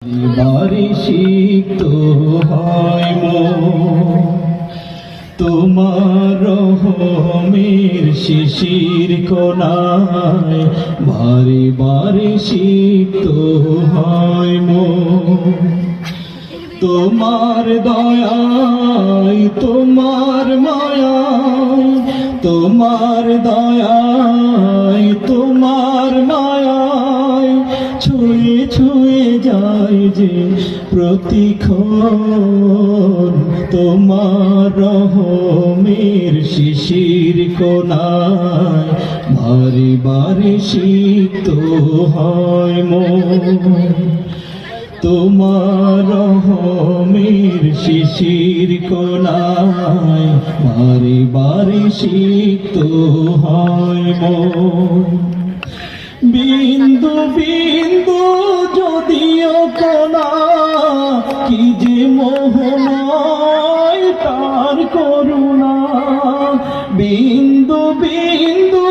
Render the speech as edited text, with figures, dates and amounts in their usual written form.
বাড়ি সিক্ত হয় তোমার রহমের শিশির কোনায় বাড়ি বাড়ি সিক্ত হয় তোমার দয়ায় তোমার মায়ায় তোমার দয়ায় তোমার মায়ায় ছুঁয়ে ছুঁয়ে যায় যে প্রতিক্ষণ তোমার রহমের শিশির কোনায় বারে বারে সিক্ত হয় তোমার রহমের শিশির কোনায় বারে বারে সিক্ত হয় বিন্দু বিন্দু যদিও কোনা কি যে মোহনায় তার করুণা বিন্দু বিন্দু